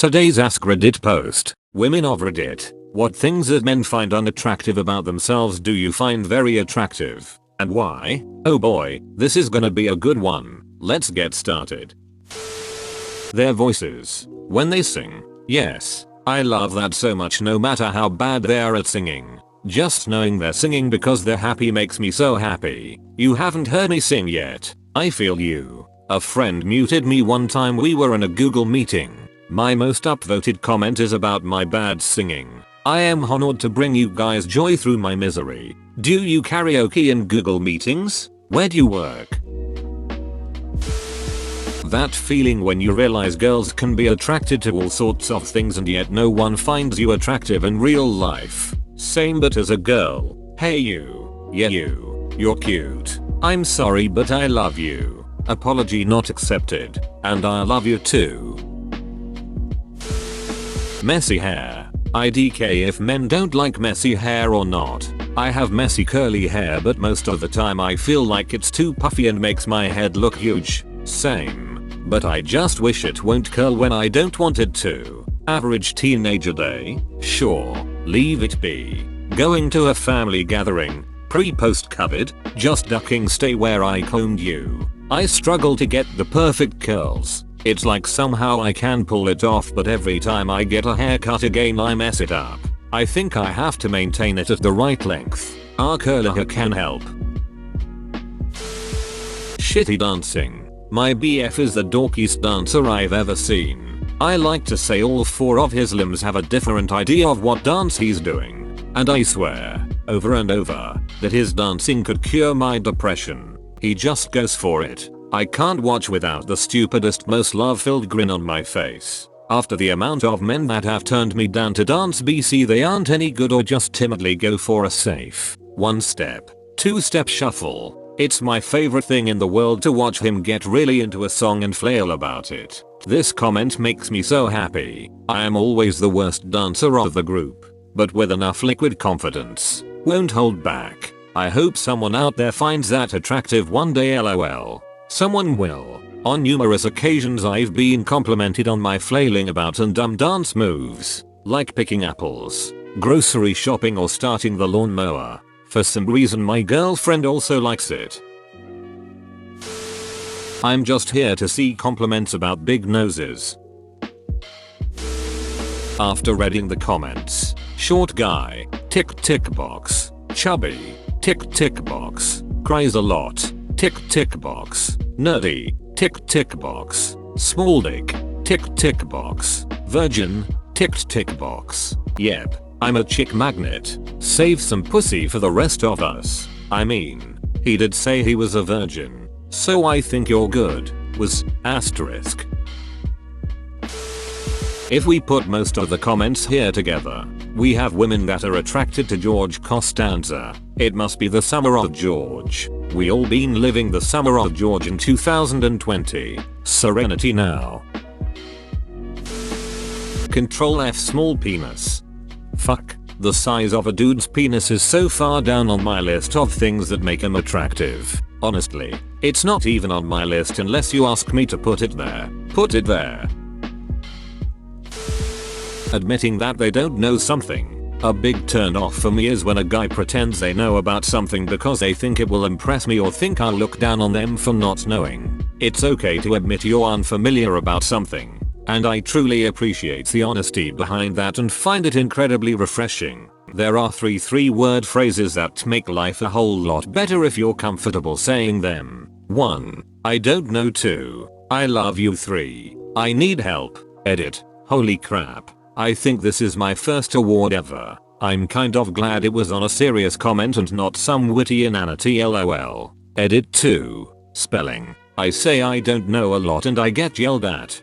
Today's AskReddit post. Women of Reddit. What things that men find unattractive about themselves do you find very attractive? And why? Oh boy, this is gonna be a good one. Let's get started. Their voices. When they sing. Yes, I love that so much no matter how bad they are at singing. Just knowing they're singing because they're happy makes me so happy. You haven't heard me sing yet. I feel you. A friend muted me one time we were in a Google meeting. My most upvoted comment is about my bad singing. I am honored to bring you guys joy through my misery. Do you karaoke in Google meetings? Where do you work? That feeling when you realize girls can be attracted to all sorts of things and yet no one finds you attractive in real life. Same but as a girl. Hey you. Yeah you. You're cute. I'm sorry but I love you. Apology not accepted. And I love you too. Messy hair. IDK if men don't like messy hair or not. I have messy curly hair but most of the time I feel like it's too puffy and makes my head look huge. Same. But I just wish it won't curl when I don't want it to. Average teenager day? Sure. Leave it be. Going to a family gathering. Pre-post covered. Just ducking stay where I combed you. I struggle to get the perfect curls. It's like somehow I can pull it off but every time I get a haircut again I mess it up. I think I have to maintain it at the right length. Our curler hair can help. Shitty dancing. My BF is the dorkiest dancer I've ever seen. I like to say all four of his limbs have a different idea of what dance he's doing. And I swear, over and over, that his dancing could cure my depression. He just goes for it. I can't watch without the stupidest most love-filled grin on my face. After the amount of men that have turned me down to dance BC they aren't any good or just timidly go for a safe one step, two step shuffle. It's my favorite thing in the world to watch him get really into a song and flail about it. This comment makes me so happy. I am always the worst dancer of the group, but with enough liquid confidence, won't hold back. I hope someone out there finds that attractive one day lol. Someone will. On numerous occasions I've been complimented on my flailing about and dumb dance moves, like picking apples, grocery shopping or starting the lawnmower. For some reason my girlfriend also likes it. I'm just here to see compliments about big noses. After reading the comments, short guy, tick tick box, chubby, tick tick box, cries a lot, tick tick box, nerdy, tick tick box, small dick, tick tick box, virgin, tick tick box. Yep, I'm a chick magnet. Save some pussy for the rest of us. I mean, he did say he was a virgin, so I think you're good. Was asterisk. If we put most of the comments here together, we have women that are attracted to George Costanza. It must be the summer of George. We all been living the summer of George in 2020. Serenity now. Control F small penis. Fuck, the size of a dude's penis is so far down on my list of things that make him attractive. Honestly, it's not even on my list unless you ask me to put it there. Put it there. Admitting that they don't know something. A big turn off for me is when a guy pretends they know about something because they think it will impress me or think I'll look down on them for not knowing. It's okay to admit you're unfamiliar about something. And I truly appreciate the honesty behind that and find it incredibly refreshing. There are 3 3-word phrases that make life a whole lot better if you're comfortable saying them. 1. I don't know. 2. I love you. 3. I need help. Edit. Holy crap. I think this is my first award ever. I'm kind of glad it was on a serious comment and not some witty inanity lol. Edit 2. Spelling. I say I don't know a lot and I get yelled at.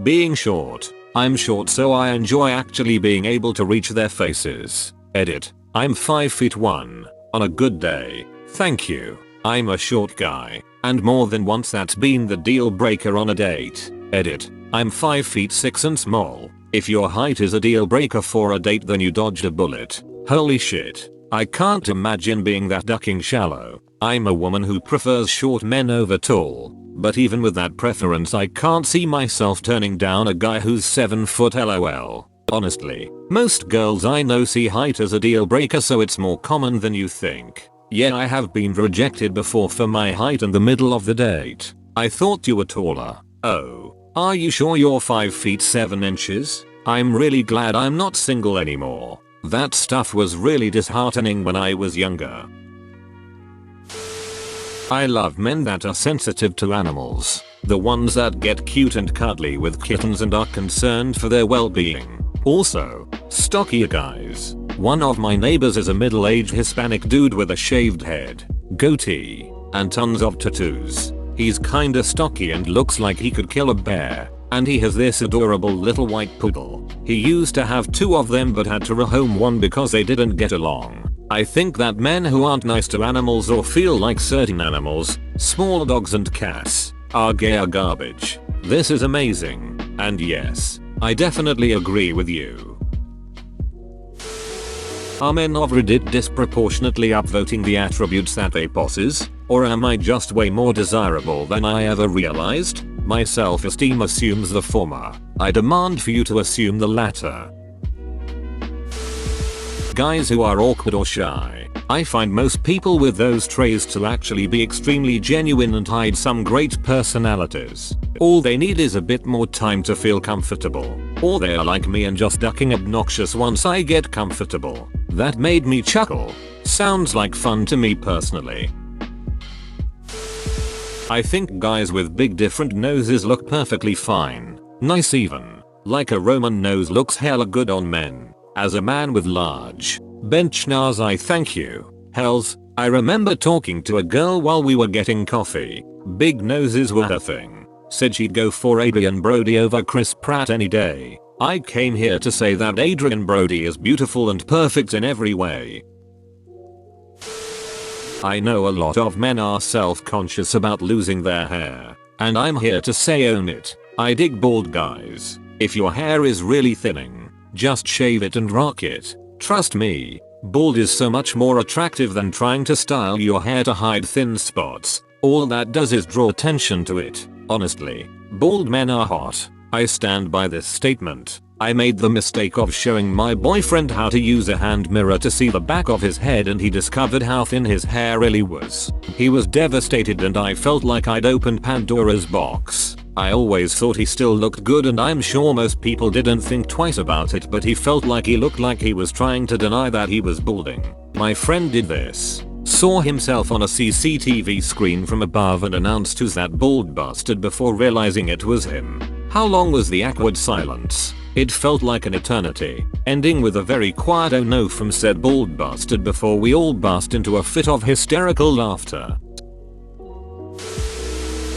Being short. I'm short so I enjoy actually being able to reach their faces. Edit. I'm 5'1". On a good day. Thank you. I'm a short guy. And more than once that's been the deal breaker on a date. Edit. I'm 5'6" and small. If your height is a deal breaker for a date then you dodged a bullet. Holy shit. I can't imagine being that ducking shallow. I'm a woman who prefers short men over tall, but even with that preference I can't see myself turning down a guy who's 7 foot lol. Honestly, most girls I know see height as a deal breaker, so it's more common than you think. Yeah, I have been rejected before for my height in the middle of the date. I thought you were taller. Oh, are you sure you're 5 feet 7 inches? I'm really glad I'm not single anymore. That stuff was really disheartening when I was younger. I love men that are sensitive to animals. The ones that get cute and cuddly with kittens and are concerned for their well-being. Also, stockier guys. One of my neighbors is a middle-aged Hispanic dude with a shaved head, goatee, and tons of tattoos. He's kinda stocky and looks like he could kill a bear. And he has this adorable little white poodle. He used to have 2 of them but had to rehome one because they didn't get along. I think that men who aren't nice to animals or feel like certain animals, small dogs and cats, are gay or garbage. This is amazing. And yes, I definitely agree with you. Are men of Reddit disproportionately upvoting the attributes that they possess? Or am I just way more desirable than I ever realized? My self-esteem assumes the former. I demand for you to assume the latter. Guys who are awkward or shy. I find most people with those traits to actually be extremely genuine and hide some great personalities. All they need is a bit more time to feel comfortable. Or they are like me and just ducking obnoxious once I get comfortable. That made me chuckle. Sounds like fun to me personally. I think guys with big different noses look perfectly fine. Nice even. Like a Roman nose looks hella good on men. As a man with large bench nose, I thank you. Hells, I remember talking to a girl while we were getting coffee. Big noses were her thing. Said she'd go for Adrian Brody over Chris Pratt any day. I came here to say that Adrian Brody is beautiful and perfect in every way. I know a lot of men are self-conscious about losing their hair. And I'm here to say own it. I dig bald guys. If your hair is really thinning, just shave it and rock it. Trust me, bald is so much more attractive than trying to style your hair to hide thin spots. All that does is draw attention to it. Honestly, bald men are hot. I stand by this statement. I made the mistake of showing my boyfriend how to use a hand mirror to see the back of his head, and he discovered how thin his hair really was. He was devastated and I felt like I'd opened Pandora's box. I always thought he still looked good, and I'm sure most people didn't think twice about it, but he felt like he looked like he was trying to deny that he was balding. My friend did this. Saw himself on a CCTV screen from above and announced, "Who's that bald bastard?" before realizing it was him. How long was the awkward silence? It felt like an eternity, ending with a very quiet "oh no" from said bald bastard before we all burst into a fit of hysterical laughter.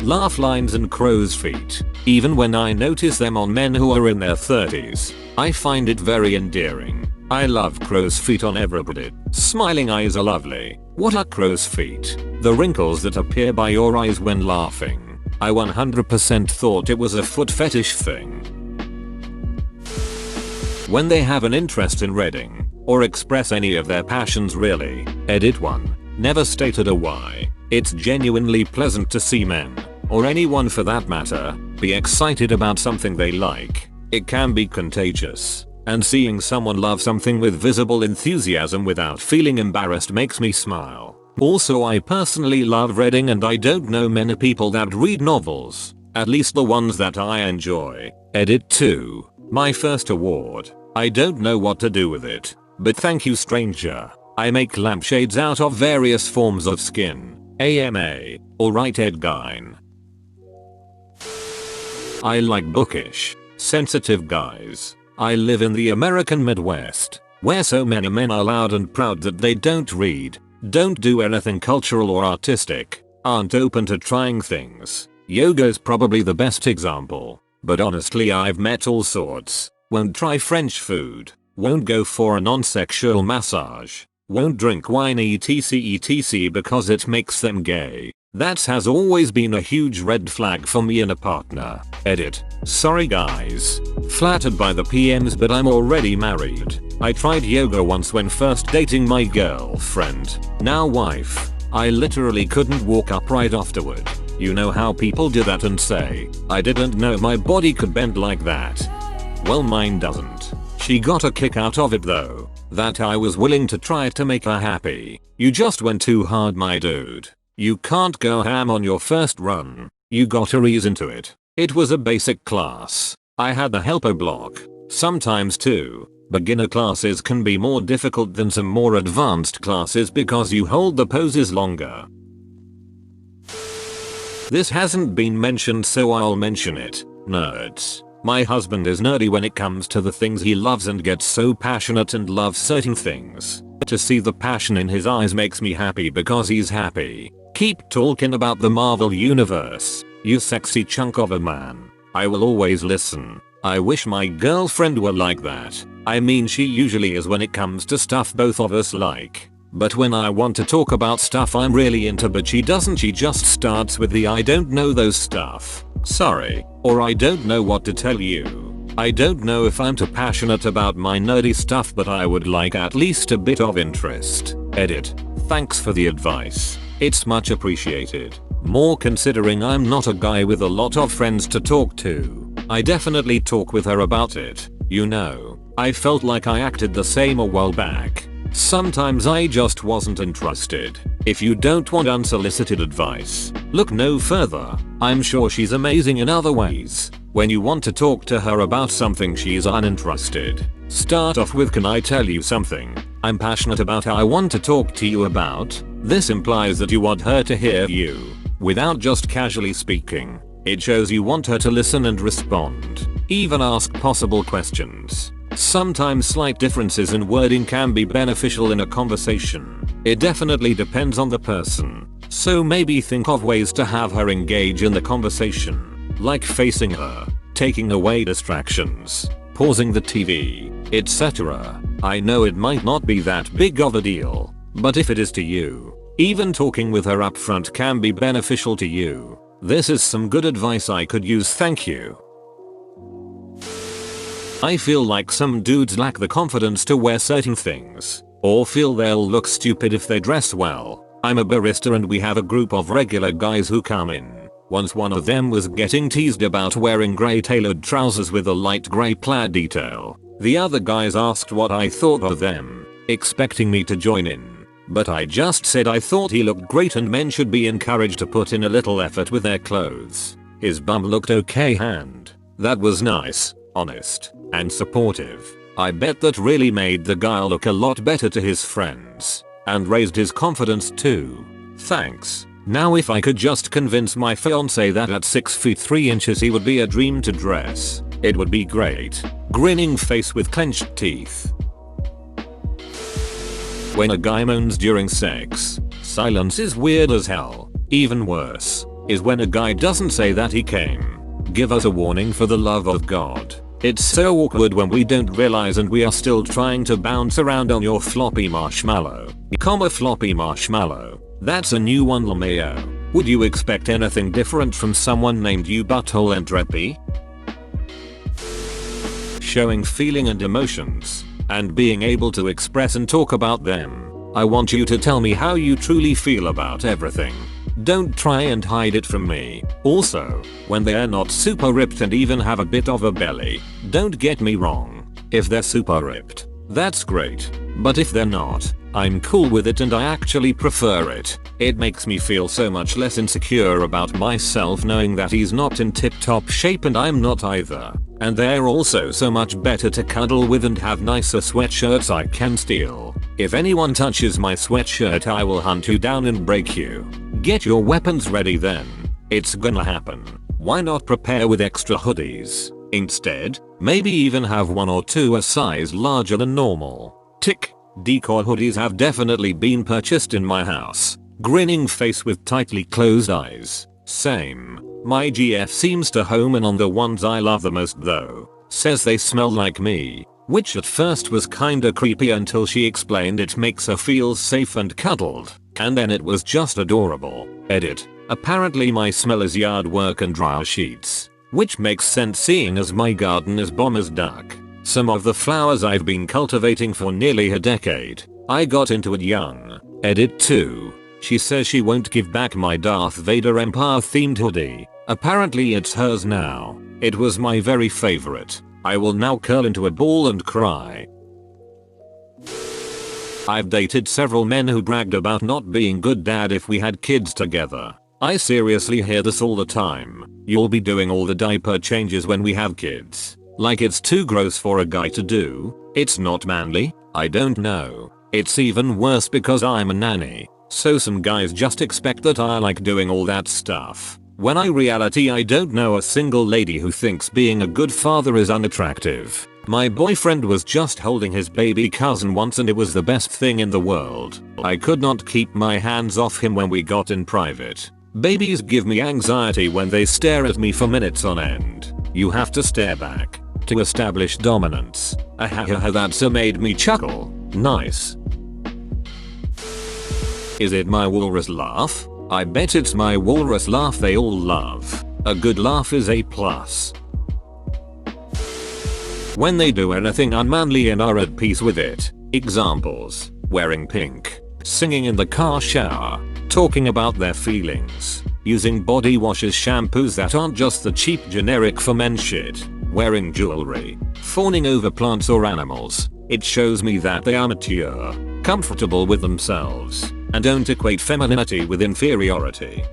Laugh lines and crow's feet. Even when I notice them on men who are in their 30s, I find it very endearing. I love crow's feet on everybody. Smiling eyes are lovely. What are crow's feet? The wrinkles that appear by your eyes when laughing. I 100% thought it was a foot fetish thing. When they have an interest in reading, or express any of their passions really. Edit 1. Never stated a why. It's genuinely pleasant to see men, or anyone for that matter, be excited about something they like. It can be contagious. And seeing someone love something with visible enthusiasm without feeling embarrassed makes me smile. Also, I personally love reading, and I don't know many people that read novels. At least the ones that I enjoy. Edit 2. My first award. I don't know what to do with it. But thank you, stranger. I make lampshades out of various forms of skin. AMA. Alright, Ed Gein. I like bookish, sensitive guys. I live in the American Midwest, where so many men are loud and proud that they don't read, don't do anything cultural or artistic, aren't open to trying things. Yoga's probably the best example, but honestly I've met all sorts. Won't try French food, won't go for a non-sexual massage, won't drink wine etc because it makes them gay. That has always been a huge red flag for me in a partner. Edit. Sorry guys. Flattered by the PMs, but I'm already married. I tried yoga once when first dating my girlfriend, now wife. I literally couldn't walk upright afterward. You know how people do that and say, I didn't know my body could bend like that. Well, mine doesn't. She got a kick out of it though, that I was willing to try to make her happy. You just went too hard, my dude. You can't go ham on your first run. You gotta ease into it. It was a basic class. I had the helper block. Sometimes too. Beginner classes can be more difficult than some more advanced classes because you hold the poses longer. This hasn't been mentioned, so I'll mention it. Nerds. My husband is nerdy when it comes to the things he loves and gets so passionate and loves certain things. To see the passion in his eyes makes me happy because he's happy. Keep talking about the Marvel universe, you sexy chunk of a man. I will always listen. I wish my girlfriend were like that. I mean, she usually is when it comes to stuff both of us like. But when I want to talk about stuff I'm really into but she doesn't, she just starts with the I don't know those stuff. Sorry. Or I don't know what to tell you. I don't know if I'm too passionate about my nerdy stuff, but I would like at least a bit of interest. Edit. Thanks for the advice. It's much appreciated. More considering I'm not a guy with a lot of friends to talk to. I definitely talk with her about it. You know, I felt like I acted the same a while back. Sometimes I just wasn't interested. If you don't want unsolicited advice, look no further. I'm sure she's amazing in other ways. When you want to talk to her about something she's uninterested, start off with, can I tell you something I'm passionate about, I want to talk to you about. This implies that you want her to hear you, without just casually speaking. It shows you want her to listen and respond. Even ask possible questions. Sometimes slight differences in wording can be beneficial in a conversation. It definitely depends on the person. So maybe think of ways to have her engage in the conversation. Like facing her, taking away distractions, pausing the TV, etc. I know it might not be that big of a deal, but if it is to you, even talking with her upfront can be beneficial to you. This is some good advice I could use, thank you. I feel like some dudes lack the confidence to wear certain things, or feel they'll look stupid if they dress well. I'm a barista and we have a group of regular guys who come in. Once one of them was getting teased about wearing grey tailored trousers with a light grey plaid detail. The other guys asked what I thought of them, expecting me to join in. But I just said I thought he looked great and men should be encouraged to put in a little effort with their clothes. His bum looked okay and that was nice, honest, and supportive. I bet that really made the guy look a lot better to his friends and raised his confidence too. Thanks. Now if I could just convince my fiance that at 6 feet 3 inches he would be a dream to dress, it would be great. Grinning face with clenched teeth. When a guy moans during sex, silence is weird as hell. Even worse is when a guy doesn't say that he came. Give us a warning for the love of God. It's so awkward when we don't realize and we are still trying to bounce around on your floppy marshmallow. Floppy marshmallow. That's a new one, LMAO. Would you expect anything different from someone named you butthole entropy? Showing feeling and emotions, and being able to express and talk about them. I want you to tell me how you truly feel about everything. Don't try and hide it from me. Also, when they're not super ripped and even have a bit of a belly, don't get me wrong. If they're super ripped, that's great. But if they're not, I'm cool with it and I actually prefer it. It makes me feel so much less insecure about myself knowing that he's not in tip-top shape and I'm not either. And they're also so much better to cuddle with and have nicer sweatshirts I can steal. If anyone touches my sweatshirt I will hunt you down and break you. Get your weapons ready then. It's gonna happen. Why not prepare with extra hoodies? Instead, maybe even have one or two a size larger than normal. Tick. Decor hoodies have definitely been purchased in my house. Grinning face with tightly closed eyes. Same. My GF seems to home in on the ones I love the most though. Says they smell like me. Which at first was kinda creepy until she explained it makes her feel safe and cuddled. And then it was just adorable. Edit. Apparently my smell is yard work and dryer sheets. Which makes sense seeing as my garden is bomb as duck. Some of the flowers I've been cultivating for nearly a decade. I got into it young. Edit 2. She says she won't give back my Darth Vader Empire themed hoodie. Apparently it's hers now. It was my very favorite. I will now curl into a ball and cry. I've dated several men who bragged about not being good dad if we had kids together. I seriously hear this all the time. You'll be doing all the diaper changes when we have kids. Like it's too gross for a guy to do. It's not manly. I don't know. It's even worse because I'm a nanny. So some guys just expect that I like doing all that stuff. When in reality I don't know a single lady who thinks being a good father is unattractive. My boyfriend was just holding his baby cousin once and it was the best thing in the world. I could not keep my hands off him when we got in private. Babies give me anxiety when they stare at me for minutes on end. You have to stare back to establish dominance. Ahahaha, that's made me chuckle. Nice. Is it my walrus laugh? I bet it's my walrus laugh they all love. A good laugh is A+. When they do anything unmanly and are at peace with it. Examples: wearing pink, singing in the car shower, talking about their feelings, using body washes, shampoos that aren't just the cheap generic for men shit, wearing jewelry, fawning over plants or animals. It shows me that they are mature, comfortable with themselves, and don't equate femininity with inferiority.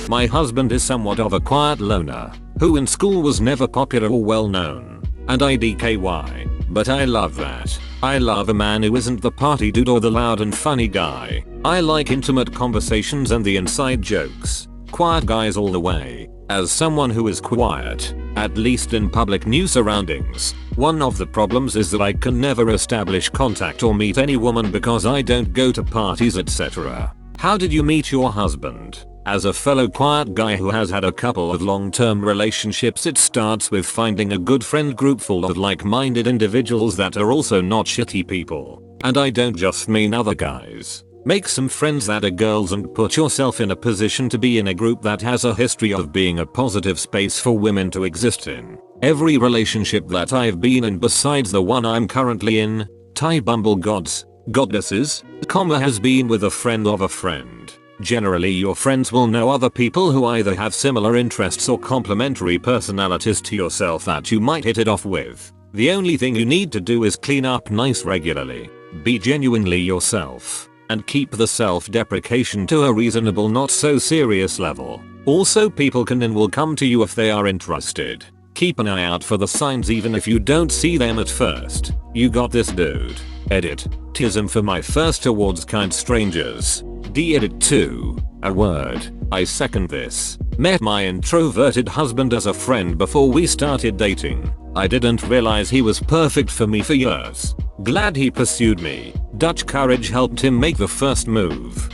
My husband is somewhat of a quiet loner, who in school was never popular or well known, and IDKY, but I love that. I love a man who isn't the party dude or the loud and funny guy. I like intimate conversations and the inside jokes. Quiet guys all the way. As someone who is quiet, at least in public new surroundings, one of the problems is that I can never establish contact or meet any woman because I don't go to parties, etc. How did you meet your husband? As a fellow quiet guy who has had a couple of long-term relationships, it starts with finding a good friend group full of like-minded individuals that are also not shitty people. And I don't just mean other guys. Make some friends that are girls and put yourself in a position to be in a group that has a history of being a positive space for women to exist in. Every relationship that I've been in besides the one I'm currently in, Thai Bumble goddesses, has been with a friend of a friend. Generally your friends will know other people who either have similar interests or complementary personalities to yourself that you might hit it off with. The only thing you need to do is clean up nice regularly, be genuinely yourself, and keep the self-deprecation to a reasonable, not so serious level. Also, people can and will come to you if they are interested. Keep an eye out for the signs even if you don't see them at first. You got this, dude. Edit. Tism for my first towards kind strangers. D-edit 2. A word. I second this. Met my introverted husband as a friend before we started dating. I didn't realize he was perfect for me for years. Glad he pursued me. Dutch courage helped him make the first move.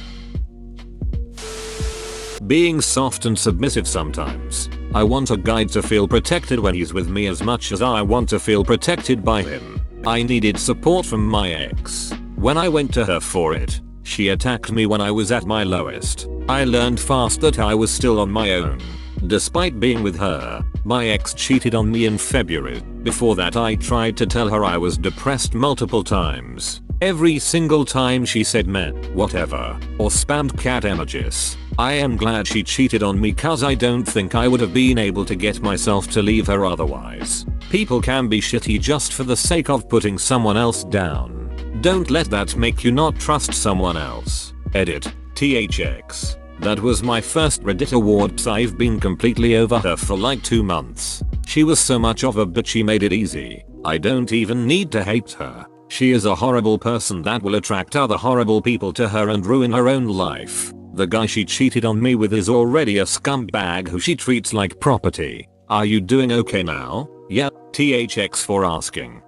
Being soft and submissive sometimes. I want a guy to feel protected when he's with me as much as I want to feel protected by him. I needed support from my ex. When I went to her for it, she attacked me when I was at my lowest. I learned fast that I was still on my own. Despite being with her, my ex cheated on me in February. Before that I tried to tell her I was depressed multiple times. Every single time she said meh, whatever, or spammed cat emojis. I am glad she cheated on me cause I don't think I would have been able to get myself to leave her otherwise. People can be shitty just for the sake of putting someone else down. Don't let that make you not trust someone else. Edit. THX. That was my first Reddit award. I've been completely over her for like 2 months. She was so much of a bitch, she made it easy. I don't even need to hate her. She is a horrible person that will attract other horrible people to her and ruin her own life. The guy she cheated on me with is already a scumbag who she treats like property. Are you doing okay now? Yeah, THX for asking.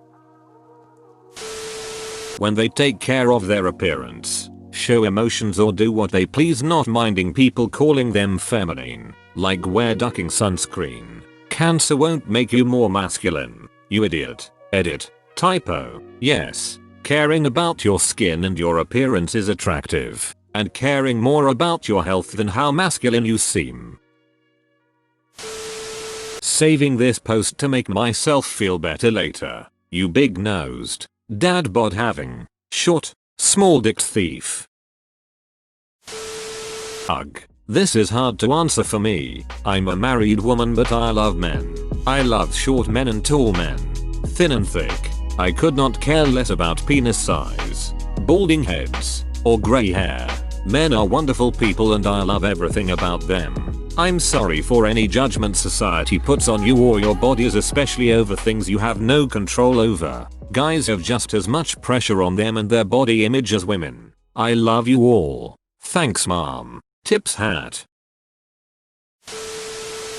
When they take care of their appearance, show emotions or do what they please, not minding people calling them feminine, like wear ducking sunscreen. Cancer won't make you more masculine, you idiot. Edit. Typo. Yes. Caring about your skin and your appearance is attractive, and caring more about your health than how masculine you seem. Saving this post to make myself feel better later. You big-nosed, dad bod having, short, small dick thief. Ugh. This is hard to answer for me. I'm a married woman but I love men. I love short men and tall men. Thin and thick. I could not care less about penis size, balding heads, or grey hair. Men are wonderful people and I love everything about them. I'm sorry for any judgment society puts on you or your bodies, especially over things you have no control over. Guys have just as much pressure on them and their body image as women. I love you all. Thanks mom. Tips hat.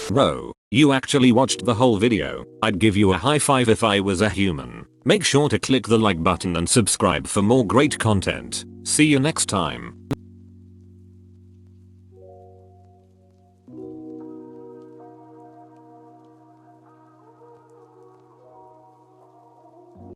Bro, you actually watched the whole video. I'd give you a high five if I was a human. Make sure to click the like button and subscribe for more great content. See you next time.